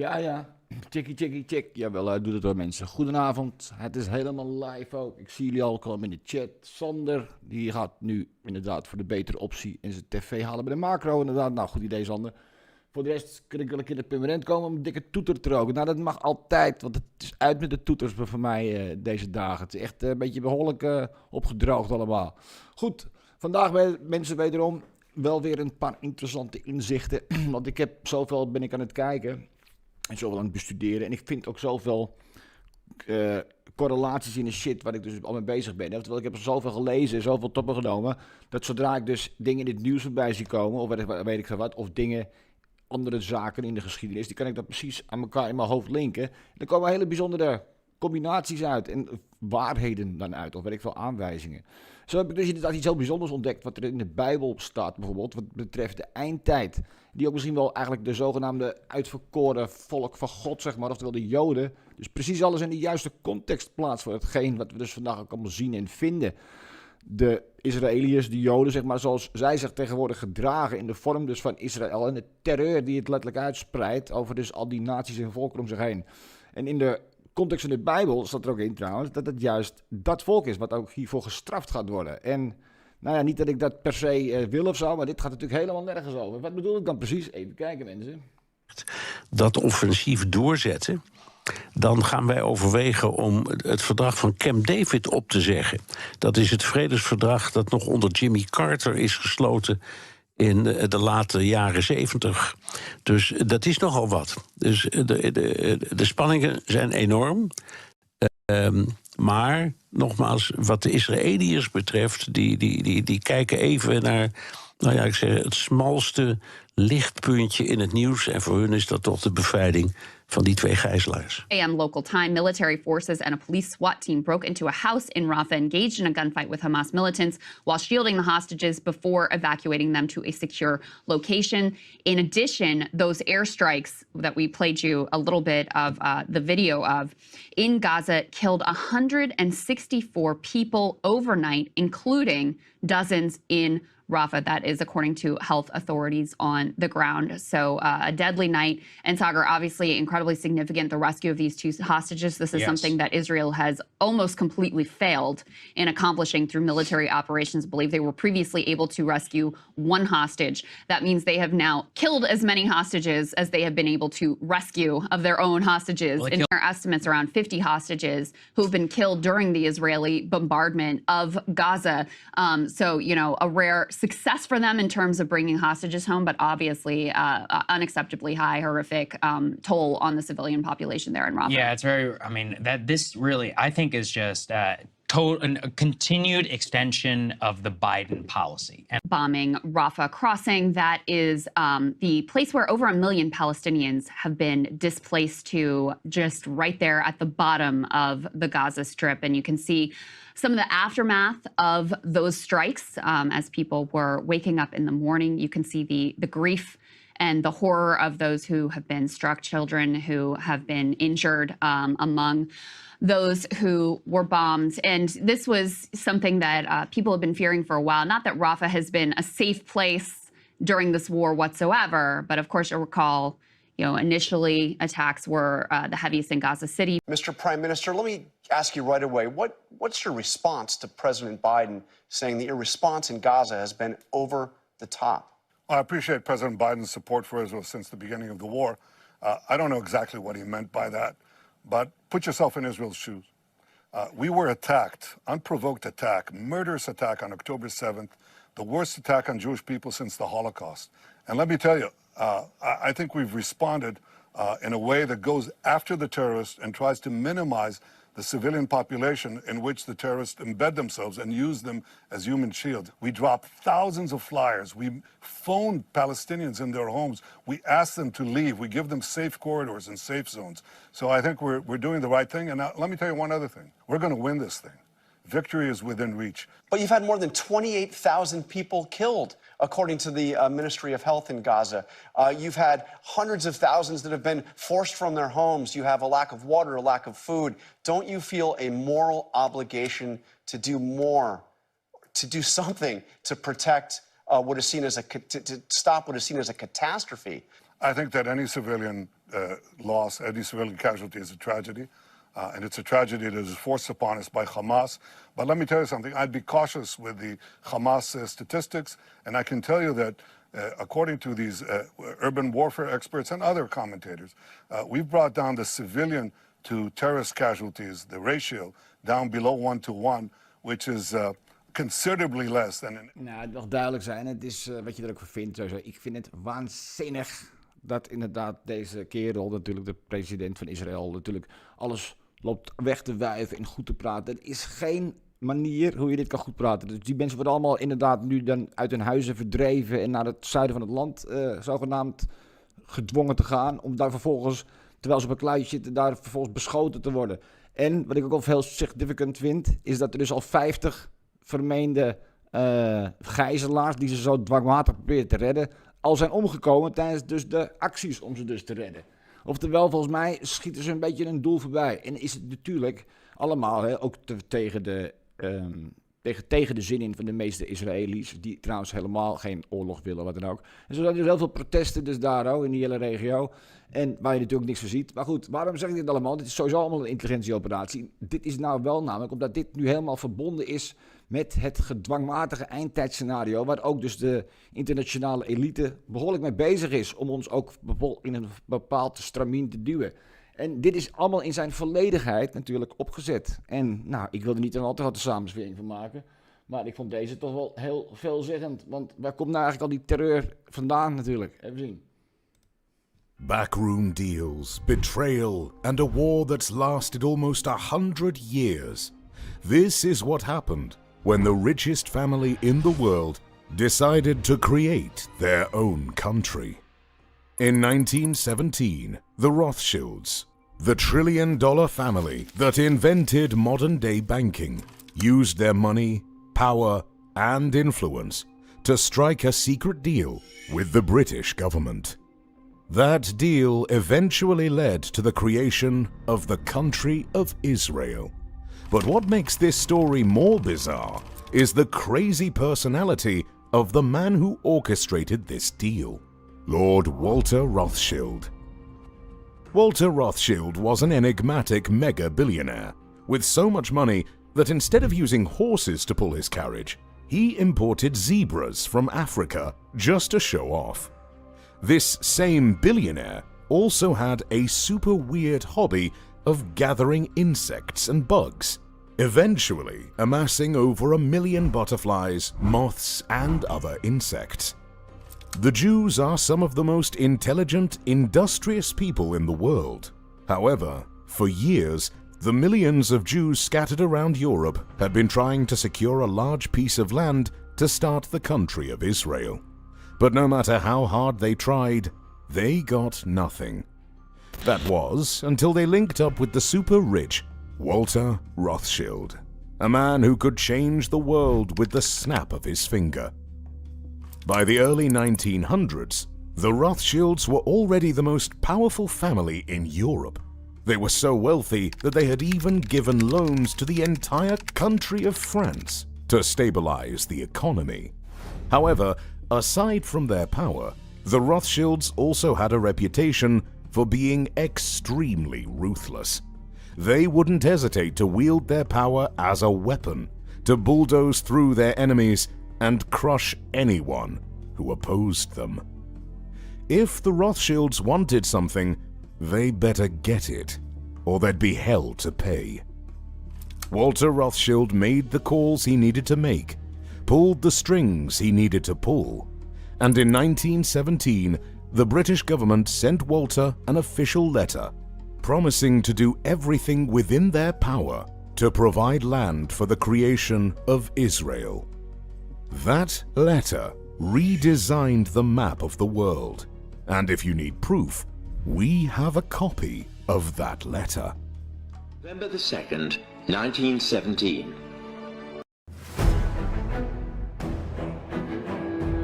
Ja, ja. Chickie, chickie, chick. Jawel, doe het hoor mensen. Goedenavond. Het is helemaal live ook. Ik zie jullie al komen in de chat. Sander, die gaat nu inderdaad voor de betere optie in zijn tv halen bij de macro. Inderdaad, nou goed idee Sander. Voor de rest kun ik wel een keer de permanent komen om een dikke toeter te roken. Nou, dat mag altijd, want het is uit met de toeters voor mij deze dagen. Het is echt een beetje behoorlijk opgedroogd allemaal. Goed, vandaag mensen wederom wel weer een paar interessante inzichten. Want ik heb zoveel ben ik aan het kijken en zoveel aan het bestuderen. En ik vind ook zoveel correlaties in de shit waar ik dus al mee bezig ben. Terwijl ik heb er zoveel gelezen, zoveel toppen genomen, dat zodra ik dus dingen in het nieuws voorbij zie komen, of weet ik veel wat, of dingen, andere zaken in de geschiedenis, die kan ik dan precies aan elkaar in mijn hoofd linken. En er komen hele bijzondere combinaties uit en waarheden dan uit, of weet ik veel, aanwijzingen. Zo heb ik dus inderdaad iets heel bijzonders ontdekt wat er in de Bijbel staat, bijvoorbeeld wat betreft de eindtijd. Die ook misschien wel eigenlijk de zogenaamde uitverkoren volk van God, zeg maar, oftewel de Joden. Dus precies alles in de juiste context plaatst voor hetgeen wat we dus vandaag ook allemaal zien en vinden. De Israëliërs, de Joden, zeg maar, zoals zij zich tegenwoordig gedragen in de vorm dus van Israël en de terreur die het letterlijk uitspreidt over dus al die naties en volken om zich heen. En in de context van de Bijbel staat er ook in trouwens dat het juist dat volk is wat ook hiervoor gestraft gaat worden. En nou ja, niet dat ik dat per se wil of zo, maar dit gaat natuurlijk helemaal nergens over. Wat bedoel ik dan precies? Even kijken mensen. Dat offensief doorzetten, dan gaan wij overwegen om het verdrag van Camp David op te zeggen. Dat is het vredesverdrag dat nog onder Jimmy Carter is gesloten in de late jaren 70. Dus dat is nogal wat. Dus de spanningen zijn enorm. Maar, nogmaals, wat de Israëliërs betreft, die kijken even naar, nou ja, ik zeg, het smalste lichtpuntje in het nieuws. En voor hun is dat toch de bevrijding van die 2 gijzelaars. AM local time, military forces and a police SWAT team broke into a house in Rafah, engaged in a gunfight with Hamas militants while shielding the hostages before evacuating them to a secure location. In addition, those airstrikes that we played you a little bit of the video of in Gaza killed 164 people overnight, including dozens in Rafah. That is according to health authorities on the ground. So a deadly night. And Sagar, obviously incredibly significant, the rescue of these 2 hostages. This is something that Israel has almost completely failed in accomplishing through military operations. I believe they were previously able to rescue 1 hostage. That means they have now killed as many hostages as they have been able to rescue of their own hostages. Well, in their estimates, around 50 hostages who've been killed during the Israeli bombardment of Gaza. So, you know, a rare success for them in terms of bringing hostages home, but obviously unacceptably high, horrific toll on the civilian population there in Rafah. Yeah, it's very, I mean, this really, I think, is just a continued extension of the Biden policy. And bombing Rafah crossing, that is the place where over 1 million Palestinians have been displaced to, just right there at the bottom of the Gaza Strip. And you can see some of the aftermath of those strikes as people were waking up in the morning. You can see the grief and the horror of those who have been struck, children who have been injured among those who were bombed. And this was something that people have been fearing for a while. Not that Rafah has been a safe place during this war whatsoever, but of course you'll recall, you know, initially attacks were the heaviest in Gaza City. Mr. Prime Minister, let me ask you right away, what's your response to President Biden saying that your response in Gaza has been over the top? I appreciate President Biden's support for Israel since the beginning of the war. I don't know exactly what he meant by that, but put yourself in Israel's shoes. We were attacked, unprovoked attack, murderous attack on October 7th, the worst attack on Jewish people since the Holocaust. And let me tell you, I think we've responded in a way that goes after the terrorists and tries to minimize the civilian population in which the terrorists embed themselves and use them as human shields. We dropped thousands of flyers. We phoned Palestinians in their homes. We asked them to leave. We give them safe corridors and safe zones. So I think we're doing the right thing. And now, let me tell you one other thing. We're going to win this thing. Victory is within reach. But you've had more than 28,000 people killed, according to the Ministry of Health in Gaza. You've had hundreds of thousands that have been forced from their homes. You have a lack of water, a lack of food. Don't you feel a moral obligation to do more, to do something to protect what is seen as to stop what is seen as a catastrophe. I think that any civilian loss, any civilian casualty is a tragedy. And it's a tragedy that is forced upon us by Hamas. But let me tell you something, I'd be cautious with the Hamas statistics. And I can tell you that according to these urban warfare experts and other commentators, we've brought down the civilian to terrorist casualties, the ratio, down below 1-to-1, which is considerably less than... Nou, het mag duidelijk zijn, het is wat je er ook voor vindt. Sowieso. Ik vind het waanzinnig dat inderdaad deze kerel, natuurlijk de president van Israël, natuurlijk alles loopt weg te wuiven en goed te praten. Er is geen manier hoe je dit kan goed praten. Dus die mensen worden allemaal inderdaad nu dan uit hun huizen verdreven en naar het zuiden van het land zogenaamd gedwongen te gaan. Om daar vervolgens, terwijl ze op een kluitje zitten, daar vervolgens beschoten te worden. En wat ik ook al heel significant vind, is dat er dus al 50 vermeende gijzelaars, die ze zo dwangmatig proberen te redden, al zijn omgekomen tijdens dus de acties om ze dus te redden. Oftewel, volgens mij schieten ze een beetje een doel voorbij. En is het natuurlijk allemaal ook tegen de zin in van de meeste Israëli's, die trouwens helemaal geen oorlog willen, wat dan ook. En zo zijn er dus heel veel protesten dus daar ook, in die hele regio. En waar je natuurlijk niks van ziet. Maar goed, waarom zeg ik dit allemaal? Dit is sowieso allemaal een intelligentieoperatie. Dit is nou wel namelijk omdat dit nu helemaal verbonden is met het gedwangmatige eindtijdscenario, waar ook dus de internationale elite behoorlijk mee bezig is om ons ook in een bepaald stramien te duwen. En dit is allemaal in zijn volledigheid natuurlijk opgezet. En nou, ik wilde niet een al te grote samenswering van maken, maar ik vond deze toch wel heel veelzeggend. Want waar komt nou eigenlijk al die terreur vandaan natuurlijk? Even zien. Backroom deals, betrayal, and a war that's lasted almost 100 years. This is what happened when the richest family in the world decided to create their own country. In 1917, the Rothschilds, the trillion-dollar family that invented modern-day banking, used their money, power, and influence to strike a secret deal with the British government. That deal eventually led to the creation of the country of Israel. But what makes this story more bizarre is the crazy personality of the man who orchestrated this deal, Lord Walter Rothschild. Walter Rothschild was an enigmatic mega-billionaire with so much money that instead of using horses to pull his carriage, he imported zebras from Africa just to show off. This same billionaire also had a super weird hobby of gathering insects and bugs, eventually amassing over 1 million butterflies, moths, and other insects. The Jews are some of the most intelligent, industrious people in the world. However, for years, the millions of Jews scattered around Europe had been trying to secure a large piece of land to start the country of Israel. But no matter how hard they tried, they got nothing. That was until they linked up with the super rich Walter Rothschild, a man who could change the world with the snap of his finger. By the early 1900s, the Rothschilds were already the most powerful family in Europe. They were so wealthy that they had even given loans to the entire country of France to stabilize the economy. However, aside from their power, the Rothschilds also had a reputation for being extremely ruthless. They wouldn't hesitate to wield their power as a weapon, to bulldoze through their enemies and crush anyone who opposed them. If the Rothschilds wanted something, they better get it, or they'd be hell to pay. Walter Rothschild made the calls he needed to make, pulled the strings he needed to pull, and in 1917, the British government sent Walter an official letter promising to do everything within their power to provide land for the creation of Israel. That letter redesigned the map of the world, and if you need proof, we have a copy of that letter. November the 2nd, 1917.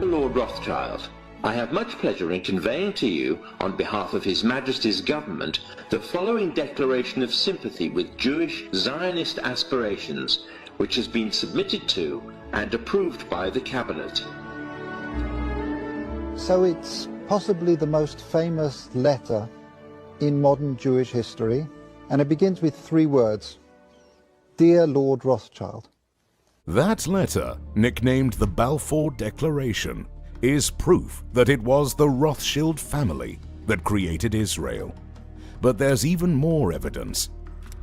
Lord Rothschild, I have much pleasure in conveying to you, on behalf of His Majesty's government, the following declaration of sympathy with Jewish Zionist aspirations, which has been submitted to and approved by the Cabinet. So it's possibly the most famous letter in modern Jewish history, and it begins with 3 words: Dear Lord Rothschild. That letter, nicknamed the Balfour Declaration, is proof that it was the Rothschild family that created Israel. But there's even more evidence.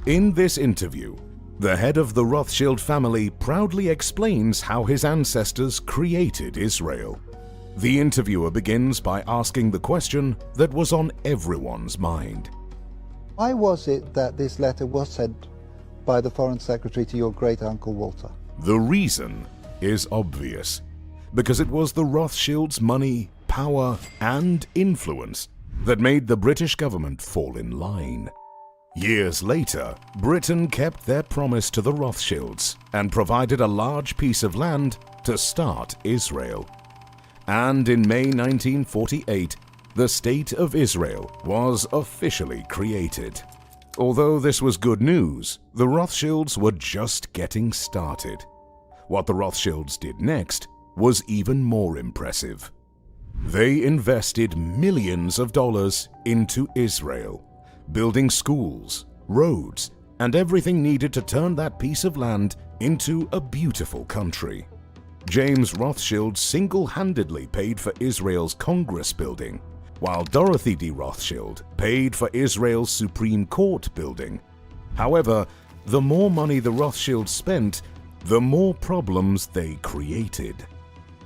In this interview, the head of the Rothschild family proudly explains how his ancestors created Israel. The interviewer begins by asking the question that was on everyone's mind. Why was it that this letter was sent by the Foreign Secretary to your great-uncle Walter? The reason is obvious, because it was the Rothschilds' money, power, and influence that made the British government fall in line. Years later, Britain kept their promise to the Rothschilds and provided a large piece of land to start Israel. And in May 1948, the State of Israel was officially created. Although this was good news, the Rothschilds were just getting started. What the Rothschilds did next was even more impressive. They invested millions of dollars into Israel, building schools, roads, and everything needed to turn that piece of land into a beautiful country. James Rothschild single-handedly paid for Israel's Congress building, while Dorothy D. Rothschild paid for Israel's Supreme Court building. However, the more money the Rothschilds spent, the more problems they created.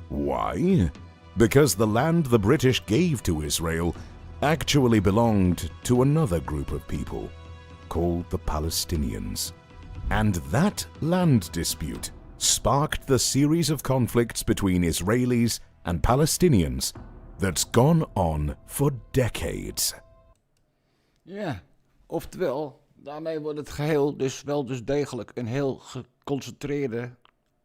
Why? Because the land the British gave to Israel actually belonged to another group of people, called the Palestinians. And that land dispute sparked the series of conflicts between Israelis and Palestinians that's gone on for decades. Ja, oftewel, daarmee wordt het geheel dus wel dus degelijk een heel geconcentreerde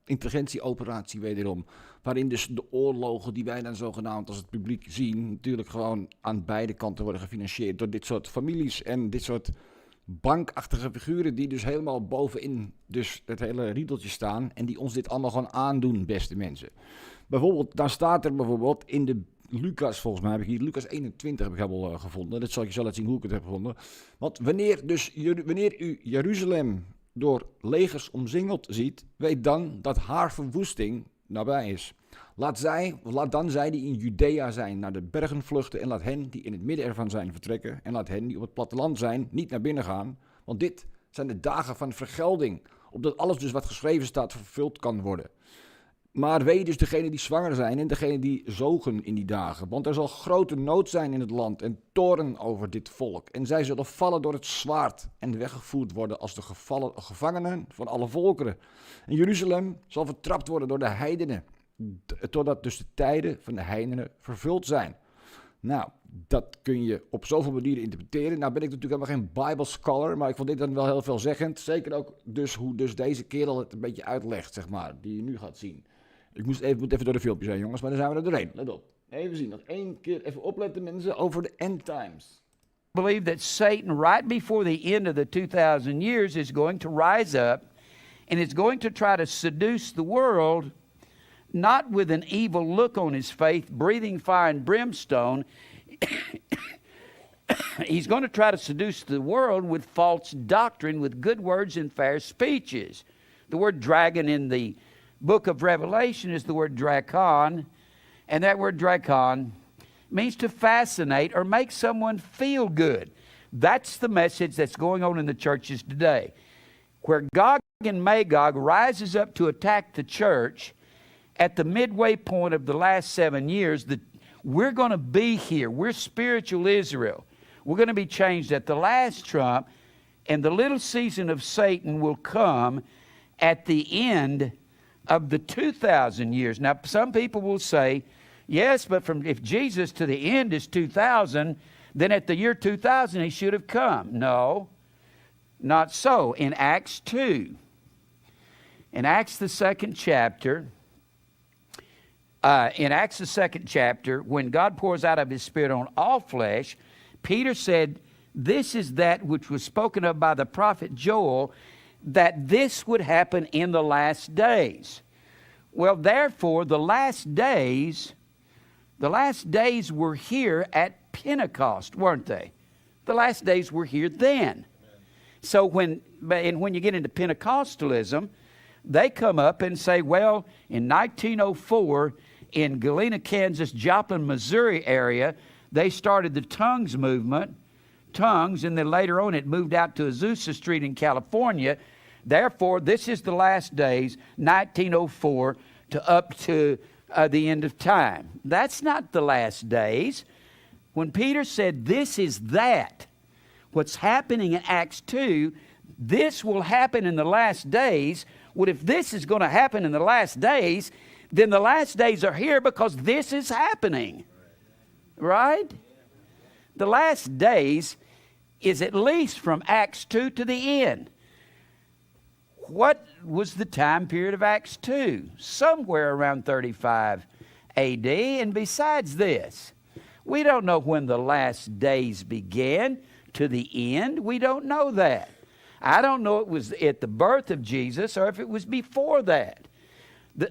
interventieoperatie wederom. Waarin dus de oorlogen die wij dan zogenaamd als het publiek zien, natuurlijk gewoon aan beide kanten worden gefinancierd door dit soort families en dit soort bankachtige figuren die dus helemaal bovenin dus het hele riedeltje staan en die ons dit allemaal gewoon aandoen, beste mensen. Bijvoorbeeld, dan staat er bijvoorbeeld in de Lucas, volgens mij heb ik hier, Lucas 21 heb ik helemaal gevonden. Dat zal ik je zo laten zien hoe ik het heb gevonden. Want wanneer u Jeruzalem door legers omsingeld ziet, weet dan dat haar verwoesting nabij is. Laat dan zij die in Judea zijn naar de bergen vluchten en laat hen die in het midden ervan zijn vertrekken en laat hen die op het platteland zijn niet naar binnen gaan. Want dit zijn de dagen van vergelding, opdat alles dus wat geschreven staat vervuld kan worden. Maar wee dus degenen die zwanger zijn en degenen die zogen in die dagen. Want er zal grote nood zijn in het land en toorn over dit volk. En zij zullen vallen door het zwaard en weggevoerd worden als de gevangenen van alle volkeren. En Jeruzalem zal vertrapt worden door de heidenen, totdat dus de tijden van de heidenen vervuld zijn. Nou, dat kun je op zoveel manieren interpreteren. Nou ben ik natuurlijk helemaal geen Bible scholar, maar ik vond dit dan wel heel veelzeggend. Zeker ook dus hoe dus deze kerel het een beetje uitlegt, zeg maar, die je nu gaat zien. Ik moet even door de filmpjes heen, jongens, maar dan zijn we er doorheen. Let op. Even zien, nog één keer even opletten, mensen, over de end times. I believe that Satan, right before the end of the 2000 years, is going to rise up and is going to try to seduce the world, not with an evil look on his face, breathing fire and brimstone. He's going to try to seduce the world with false doctrine, with good words and fair speeches. The word dragon in the book of Revelation is the word drakon, and that word drakon means to fascinate or make someone feel good. That's the message that's going on in the churches today. Where Gog and Magog rises up to attack the church at the midway point of the last 7 years, we're going to be here. We're spiritual Israel. We're going to be changed at the last trump, and the little season of Satan will come at the end of the 2,000 years. Now, some people will say, yes, but if Jesus to the end is 2,000, then at the year 2000 he should have come. No, not so. In Acts 2, in Acts the second chapter, when God pours out of his Spirit on all flesh, Peter said, this is that which was spoken of by the prophet Joel, that this would happen in the last days. Well, therefore, the last days The last days were here at Pentecost, weren't they? The last days were here then. So when you get into Pentecostalism, they come up and say, well, in 1904, in Galena, Kansas, Joplin, Missouri area, they started the tongues movement, and then later on it moved out to Azusa Street in California. Therefore, this is the last days, 1904 to up to the end of time. That's not the last days. When Peter said this is that, what's happening in Acts 2, this will happen in the last days. Well, if this is going to happen in the last days, then the last days are here because this is happening. Right? The last days is at least from Acts 2 to the end. What was the time period of Acts 2? Somewhere around 35 AD. And besides this, we don't know when the last days began to the end. We don't know that. I don't know it was at the birth of Jesus or if it was before that.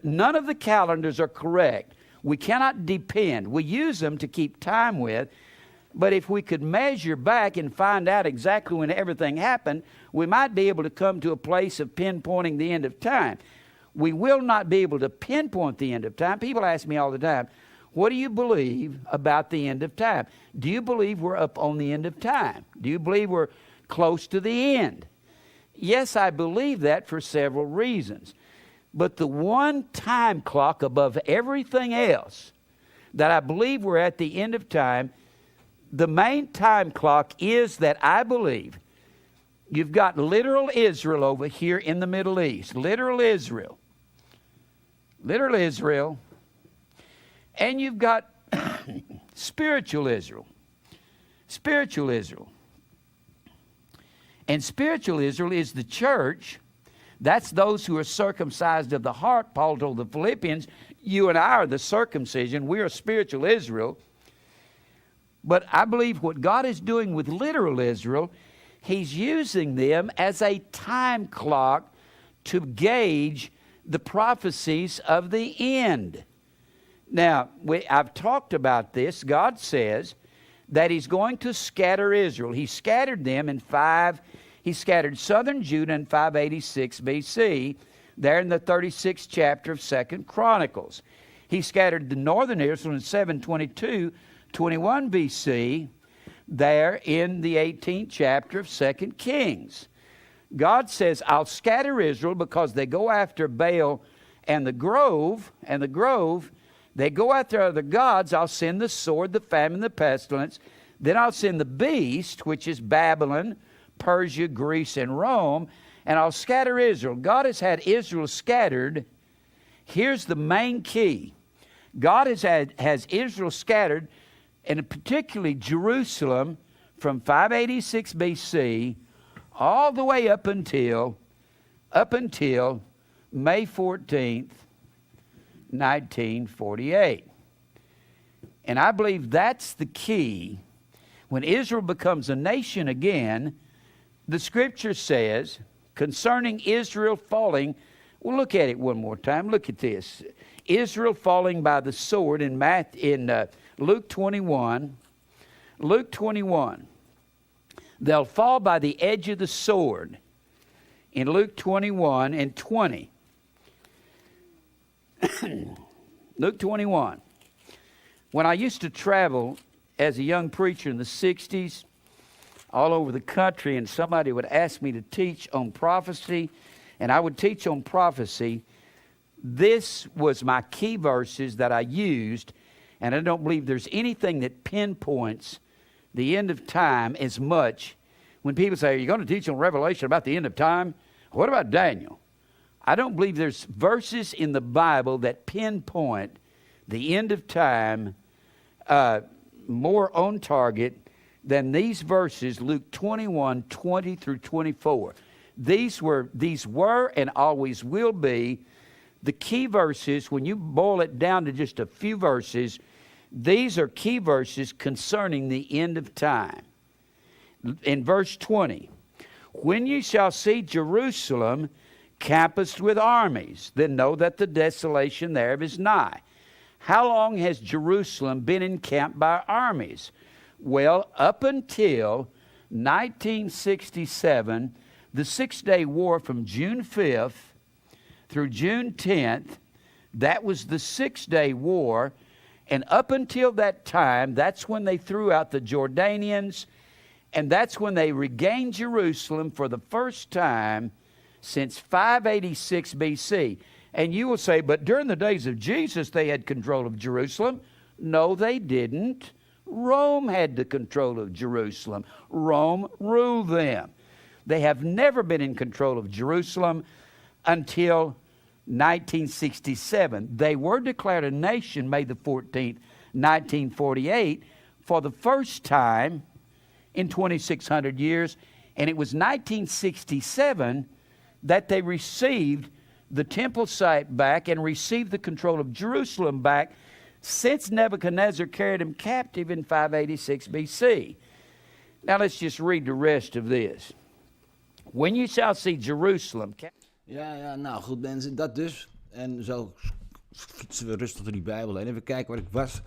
None of the calendars are correct. We cannot depend. We use them to keep time with. But if we could measure back and find out exactly when everything happened, we might be able to come to a place of pinpointing the end of time. We will not be able to pinpoint the end of time. People ask me all the time, what do you believe about the end of time? Do you believe we're up on the end of time? Do you believe we're close to the end? Yes, I believe that for several reasons. But the one time clock above everything else that I believe we're at the end of time, the main time clock is that I believe you've got literal Israel over here in the Middle East. Literal Israel. Literal Israel. And you've got spiritual Israel. Spiritual Israel. And spiritual Israel is the church. That's those who are circumcised of the heart. Paul told the Philippians, you and I are the circumcision. We are spiritual Israel. But I believe what God is doing with literal Israel, He's using them as a time clock to gauge the prophecies of the end. Now, I've talked about this. God says that He's going to scatter Israel. He scattered them in He scattered southern Judah in 586 BC, there in the 36th chapter of 2 Chronicles. He scattered the northern Israel in 722 21 BC, there in the 18th chapter of 2 Kings. God says, I'll scatter Israel because they go after Baal and the grove, they go after other gods. I'll send the sword, the famine, the pestilence. Then I'll send the beast, which is Babylon, Persia, Greece, and Rome, and I'll scatter Israel. God has had Israel scattered. Here's the main key. God has Israel scattered, and particularly Jerusalem, from 586 BC all the way up until May 14th, 1948. And I believe that's the key. When Israel becomes a nation again, the Scripture says concerning Israel falling, well, look at it one more time. Look at this. Israel falling by the sword in Luke 21. Luke 21. They'll fall by the edge of the sword in Luke 21 and 20. Luke 21. When I used to travel as a young preacher in the 60s, all over the country, and somebody would ask me to teach on prophecy, and I would teach on prophecy, this was my key verses that I used, and I don't believe there's anything that pinpoints the end of time as much. When people say, are you going to teach on Revelation about the end of time? What about Daniel? I don't believe there's verses in the Bible that pinpoint the end of time more on target than these verses, Luke 21, 20 through 24. These were and always will be the key verses. When you boil it down to just a few verses, these are key verses concerning the end of time. In verse 20, when you shall see Jerusalem compassed with armies, then know that the desolation thereof is nigh. How long has Jerusalem been encamped by armies? Well, up until 1967, the Six-Day War from June 5th through June 10th, that was the Six-Day War. And up until that time, that's when they threw out the Jordanians, and that's when they regained Jerusalem for the first time since 586 BC. And you will say, but during the days of Jesus, they had control of Jerusalem. No, they didn't. Rome had the control of Jerusalem. Rome ruled them. They have never been in control of Jerusalem until 1967. They were declared a nation May the 14th, 1948, for the first time in 2,600 years. And it was 1967 that they received the temple site back and received the control of Jerusalem back, since Nebuchadnezzar carried him captive in 586 BC. Now let's just read the rest of this. When you shall see Jerusalem... Ja, nou goed mensen, dat dus. En zo fietsen we rustig door die Bijbel heen. Even kijken waar ik was.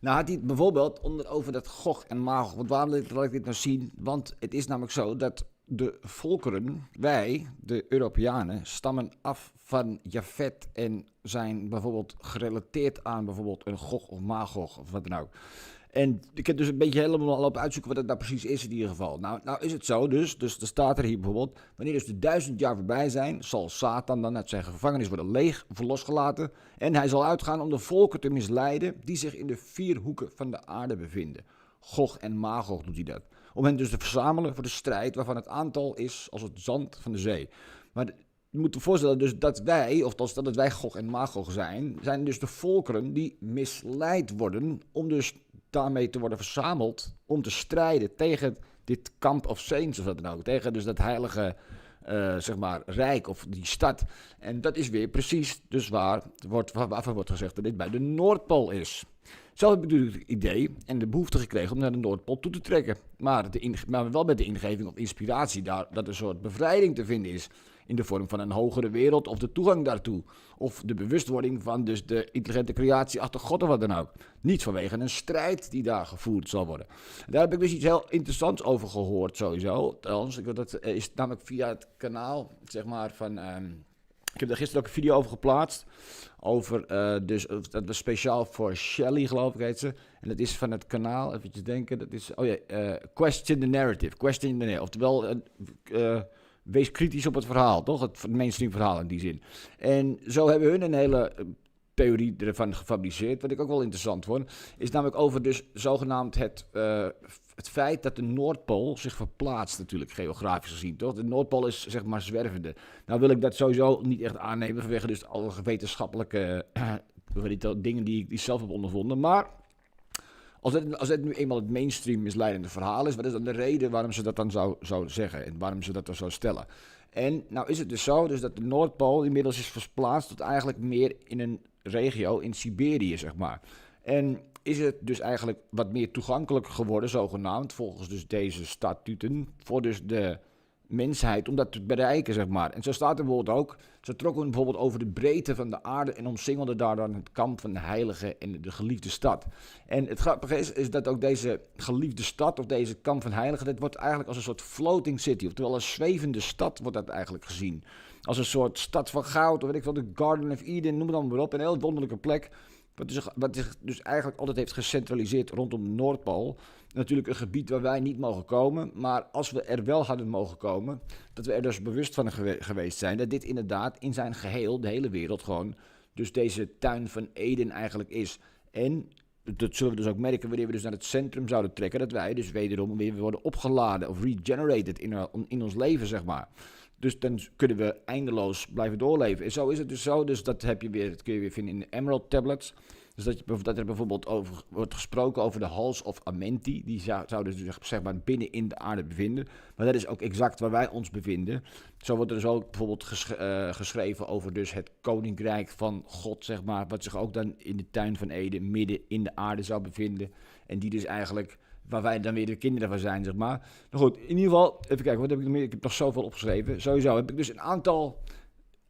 Nou had hij het bijvoorbeeld over dat Gog en Magog. Want waarom laat ik dit nou zien? Want het is namelijk zo dat de volkeren, wij, de Europeanen, stammen af van Jafet en zijn bijvoorbeeld gerelateerd aan bijvoorbeeld een Gog of Magog of wat dan ook. En ik heb dus een beetje helemaal lopen uitzoeken wat het nou precies is in ieder geval. Nou is het zo dus er staat er hier bijvoorbeeld, wanneer dus de 1000 jaar voorbij zijn, zal Satan dan uit zijn gevangenis worden losgelaten. En hij zal uitgaan om de volken te misleiden die zich in de 4 hoeken van de aarde bevinden. Gog en Magog doet hij dat. Om hen dus te verzamelen voor de strijd waarvan het aantal is als het zand van de zee. Maar je moet je voorstellen dus dat wij, of dat wij Gog en Magog zijn dus de volkeren die misleid worden om dus daarmee te worden verzameld om te strijden tegen dit Camp of Saints of wat dan ook. Tegen dus dat heilige zeg maar rijk of die stad. En dat is weer precies dus waarvan wordt gezegd dat dit bij de Noordpool is. Zelf heb ik natuurlijk het idee en de behoefte gekregen om naar de Noordpool toe te trekken. Maar wel met de ingeving of inspiratie daar dat een soort bevrijding te vinden is. In de vorm van een hogere wereld of de toegang daartoe. Of de bewustwording van dus de intelligente creatie achter God of wat dan ook. Niet vanwege een strijd die daar gevoerd zal worden. Daar heb ik dus iets heel interessants over gehoord sowieso. Dat is namelijk via het kanaal zeg maar van... ik heb daar gisteren ook een video over geplaatst. Over, dat was speciaal voor Shelley, geloof ik heet ze. En dat is van het kanaal, eventjes denken, dat is, Question the Narrative. Question the Narrative, oftewel, wees kritisch op het verhaal, toch? Het mainstream verhaal in die zin. En zo hebben hun een hele theorie ervan gefabriceerd. Wat ik ook wel interessant vond, is namelijk over dus zogenaamd het feit dat de Noordpool zich verplaatst natuurlijk, geografisch gezien, toch? De Noordpool is zeg maar zwervende. Nou wil ik dat sowieso niet echt aannemen vanwege dus alle wetenschappelijke dingen die ik zelf heb ondervonden. Maar als het nu eenmaal het mainstream misleidende verhaal is, wat is dan de reden waarom ze dat dan zou zeggen en waarom ze dat dan zou stellen? En nou is het dus zo dus dat de Noordpool inmiddels is verplaatst tot eigenlijk meer in een regio in Siberië, zeg maar. En is het dus eigenlijk wat meer toegankelijk geworden, zogenaamd, volgens dus deze statuten, voor dus de mensheid om dat te bereiken, zeg maar. En zo staat er bijvoorbeeld ook, ze trokken bijvoorbeeld over de breedte van de aarde en omsingelden daar dan het kamp van de heilige en de geliefde stad. En het grappige is dat ook deze geliefde stad, of deze kamp van heiligen, dat wordt eigenlijk als een soort floating city, oftewel een zwevende stad wordt dat eigenlijk gezien. Als een soort stad van goud, of weet ik wel, de Garden of Eden, noem het dan maar op, een heel wonderlijke plek. Wat zich dus eigenlijk altijd heeft gecentraliseerd rondom de Noordpool. Natuurlijk een gebied waar wij niet mogen komen. Maar als we er wel hadden mogen komen, dat we er dus bewust van geweest zijn. Dat dit inderdaad in zijn geheel, de hele wereld gewoon, dus deze tuin van Eden eigenlijk is. En dat zullen we dus ook merken wanneer we dus naar het centrum zouden trekken. Dat wij dus wederom weer worden opgeladen of regenerated in ons leven, zeg maar. Dus dan kunnen we eindeloos blijven doorleven. En zo is het dus zo. Dus dat kun je weer vinden in de Emerald Tablets. Dus dat er bijvoorbeeld over wordt gesproken over de Halls of Amenti. Die zouden zich zeg maar binnen in de aarde bevinden. Maar dat is ook exact waar wij ons bevinden. Zo wordt er dus ook bijvoorbeeld geschreven over dus het koninkrijk van God, zeg maar. Wat zich ook dan in de tuin van Eden midden in de aarde zou bevinden. En die dus eigenlijk, waar wij dan weer de kinderen van zijn, zeg maar. Nou goed, in ieder geval, even kijken, wat heb ik nog meer? Ik heb nog zoveel opgeschreven. Sowieso heb ik dus een aantal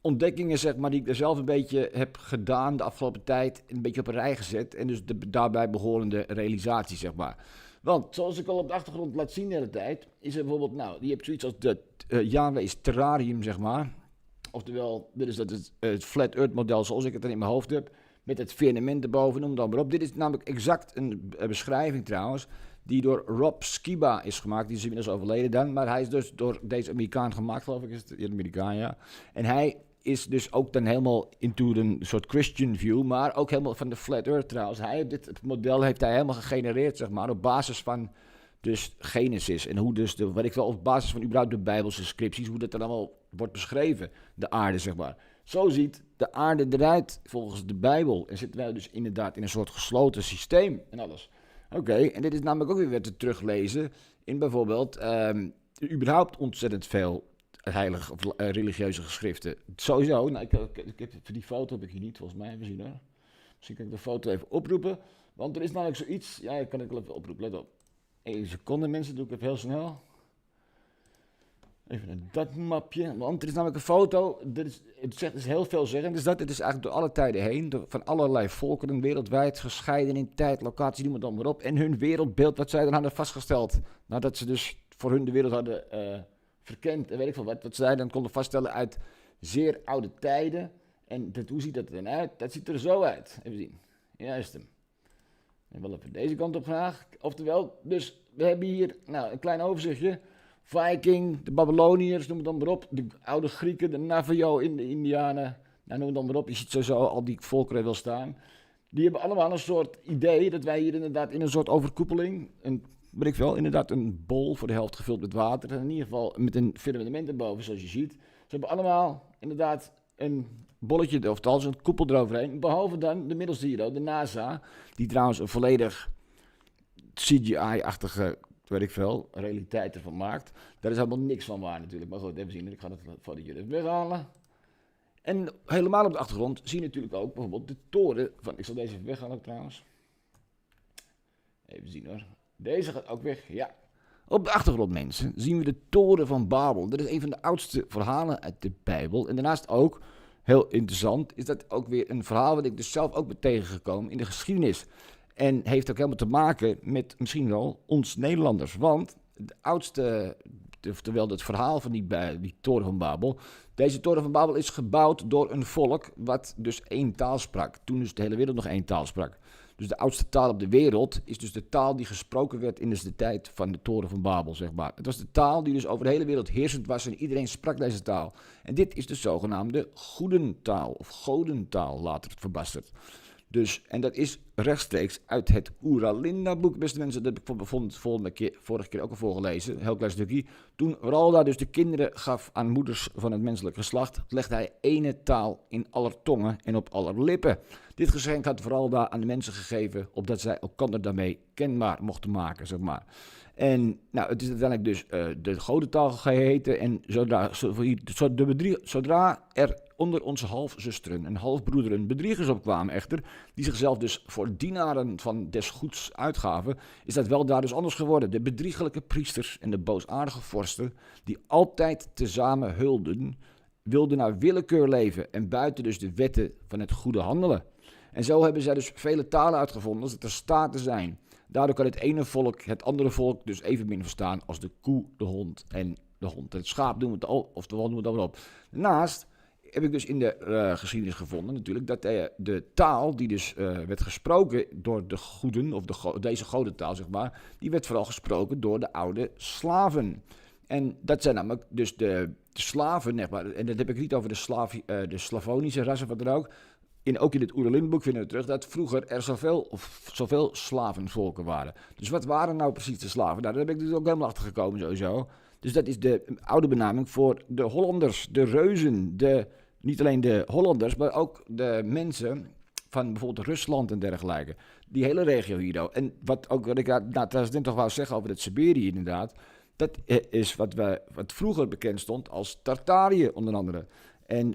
ontdekkingen, zeg maar, die ik er zelf een beetje heb gedaan de afgelopen tijd, een beetje op een rij gezet. En dus de daarbij behorende realisaties, zeg maar. Want, zoals ik al op de achtergrond laat zien de hele tijd, is er bijvoorbeeld, nou, je hebt zoiets als de Yahweh's terrarium, zeg maar. Oftewel, dit is het Flat Earth model zoals ik het dan in mijn hoofd heb, met het firmament erboven, noem het dan maar op. Dit is namelijk exact een beschrijving trouwens, die door Rob Skiba is gemaakt. Die is inmiddels overleden dan, maar hij is dus door deze Amerikaan gemaakt, geloof ik, is het Amerikaan, ja. En hij is dus ook dan helemaal into een soort Christian view, maar ook helemaal van de Flat Earth trouwens. Het model heeft hij helemaal gegenereerd, zeg maar, op basis van dus Genesis. En hoe dus, wat ik wel, op basis van überhaupt de Bijbelse scripties, hoe dat dan allemaal wordt beschreven, de aarde, zeg maar. Zo ziet de aarde eruit volgens de Bijbel. En zitten wij dus inderdaad in een soort gesloten systeem en alles. Oké, en dit is namelijk ook weer te teruglezen in bijvoorbeeld überhaupt ontzettend veel heilige of religieuze geschriften. Sowieso, nou, ik heb, voor die foto heb ik hier niet, volgens mij, even zien hoor. Misschien kan ik de foto even oproepen, want er is namelijk zoiets, ja, ik kan het wel even oproepen, let op. 1 seconde mensen, doe ik even heel snel. Even een dat mapje, want er is namelijk een foto, het is heel veelzeggend, dus dit is eigenlijk door alle tijden heen, van allerlei volkeren wereldwijd, gescheiden in tijd, locatie, noem het dan maar op, en hun wereldbeeld, wat zij dan hadden vastgesteld, nadat ze dus voor hun de wereld hadden verkend, en weet ik veel wat zij dan konden vaststellen uit zeer oude tijden, en hoe ziet dat er dan uit? Dat ziet er zo uit, even zien, juist hem. En wel even deze kant op graag, oftewel, dus we hebben hier nou, een klein overzichtje. Viking, de Babyloniërs, noem het dan maar op. De oude Grieken, de Navajo, de Indianen. Nou, noem het dan maar op. Je ziet sowieso al die volkeren wel staan. Die hebben allemaal een soort idee dat wij hier inderdaad in een soort overkoepeling, inderdaad een bol voor de helft gevuld met water. En in ieder geval met een firmament erboven, zoals je ziet. Ze hebben allemaal inderdaad een bolletje, of althans een koepel eroverheen. Behalve dan de middelste hier, de NASA. Die trouwens een volledig CGI-achtige, weet ik veel, realiteit ervan maakt. Daar is helemaal niks van waar natuurlijk. Maar goed, even zien. Ik ga het fotootje even weghalen. En helemaal op de achtergrond zie je natuurlijk ook bijvoorbeeld de toren van... Ik zal deze even weghalen trouwens. Even zien hoor. Deze gaat ook weg, ja. Op de achtergrond, mensen, zien we de toren van Babel. Dat is een van de oudste verhalen uit de Bijbel. En daarnaast ook, heel interessant, is dat ook weer een verhaal wat ik dus zelf ook ben tegengekomen in de geschiedenis. En heeft ook helemaal te maken met misschien wel ons Nederlanders. Want de oudste, terwijl het verhaal van die toren van Babel... Deze toren van Babel is gebouwd door een volk wat dus één taal sprak. Toen dus de hele wereld nog één taal sprak. Dus de oudste taal op de wereld is dus de taal die gesproken werd in de tijd van de toren van Babel, zeg maar. Het was de taal die dus over de hele wereld heersend was en iedereen sprak deze taal. En dit is de zogenaamde goedentaal of godentaal, later verbasterd. Dus, en dat is rechtstreeks uit het Oeralinda-boek, beste mensen. Dat heb ik vorige keer ook al voorgelezen, een heel klein stukje. Toen Ralda dus de kinderen gaf aan moeders van het menselijk geslacht, legde hij ene taal in aller tongen en op aller lippen. Dit geschenk had Ralda aan de mensen gegeven, opdat zij elkander daarmee kenbaar mochten maken, zeg maar. En nou, het is uiteindelijk dus de godentaal geheten. En zodra er onder onze halfzusteren en halfbroederen bedriegers opkwamen echter, die zichzelf dus voor dienaren van des goeds uitgaven, is dat wel daar dus anders geworden. De bedriegelijke priesters en de boosaardige vorsten, die altijd tezamen hulden, wilden naar willekeur leven en buiten dus de wetten van het goede handelen. En zo hebben zij dus vele talen uitgevonden als het er staat te zijn. Daardoor kan het ene volk het andere volk dus evenmin verstaan als de koe, de hond en de hond. Het schaap doen we het al, of de wal doen we het al op. Daarnaast heb ik dus in de geschiedenis gevonden natuurlijk dat de taal die dus werd gesproken door de goeden, of deze godentaal zeg maar, die werd vooral gesproken door de oude slaven. En dat zijn namelijk dus de slaven, zeg maar, en dat heb ik niet over de Slavonische rassen of wat dan ook. Ook in het Oeralinboek vinden we terug dat vroeger er zoveel slavenvolken waren. Dus wat waren nou precies de slaven? Nou, daar ben ik dus ook helemaal achter gekomen sowieso. Dus dat is de oude benaming voor de Hollanders, de reuzen, niet alleen de Hollanders, maar ook de mensen van bijvoorbeeld Rusland en dergelijke. Die hele regio hier. En wat ik trouwens net toch wou zeggen over het Siberië inderdaad, dat is wat vroeger bekend stond als Tartarië onder andere.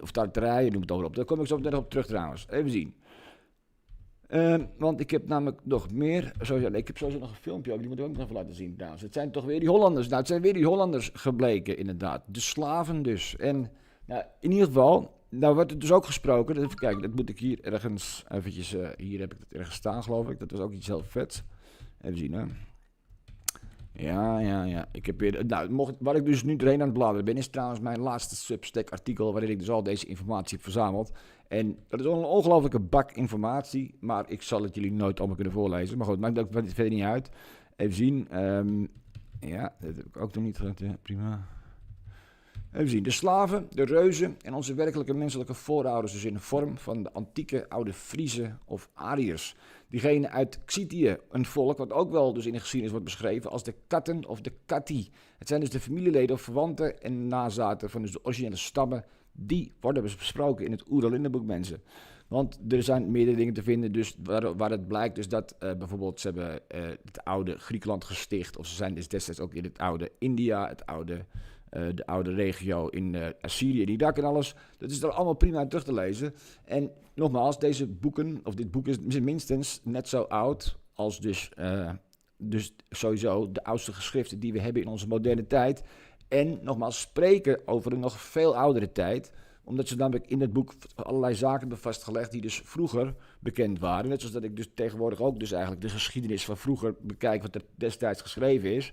Of Tartarije, noem het over op. Daar kom ik zo meteen op terug trouwens. Even zien. Want ik heb namelijk nog meer. Ik heb sowieso nog een filmpje over, die moet ik ook nog even laten zien trouwens. Het zijn toch weer die Hollanders. Nou, het zijn weer die Hollanders gebleken inderdaad. De slaven dus. En nou, in ieder geval, nou wordt er dus ook gesproken, even kijken, dat moet ik hier ergens eventjes, hier heb ik het ergens staan geloof ik, dat was ook iets heel vets. Even zien hè. Ja. Ik heb weer, nou, waar ik dus nu doorheen aan het bladeren ben, is trouwens mijn laatste Substack artikel, waarin ik dus al deze informatie heb verzameld. En dat is al een ongelofelijke bak informatie, maar ik zal het jullie nooit allemaal kunnen voorlezen. Maar goed, maakt ook verder niet uit. Even zien, ja, dat heb ik ook nog niet gehad, ja, prima. Even zien, de slaven, de reuzen en onze werkelijke menselijke voorouders dus in de vorm van de antieke oude Friezen of Ariërs. Diegene uit Xitië, een volk wat ook wel dus in de geschiedenis wordt beschreven als de Katten of de Kati. Het zijn dus de familieleden of verwanten en nazaten van dus de originele stammen die worden besproken in het Oeralindeboek mensen. Want er zijn meerdere dingen te vinden dus waar het blijkt dus dat bijvoorbeeld ze hebben het oude Griekenland gesticht of ze zijn dus destijds ook in het oude India, de oude regio in Assyrië en Irak en alles. Dat is er allemaal prima terug te lezen. En nogmaals, deze boeken, of dit boek is minstens net zo oud als dus sowieso de oudste geschriften die we hebben in onze moderne tijd. En nogmaals, spreken over een nog veel oudere tijd. Omdat ze namelijk in het boek allerlei zaken hebben vastgelegd die dus vroeger bekend waren. Net zoals dat ik dus tegenwoordig ook dus eigenlijk de geschiedenis van vroeger bekijk wat er destijds geschreven is.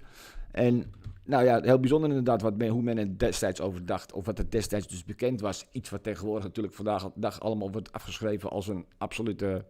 En nou ja, heel bijzonder inderdaad hoe men er destijds over dacht. Of wat er destijds dus bekend was. Iets wat tegenwoordig natuurlijk vandaag de dag allemaal wordt afgeschreven als een absolute,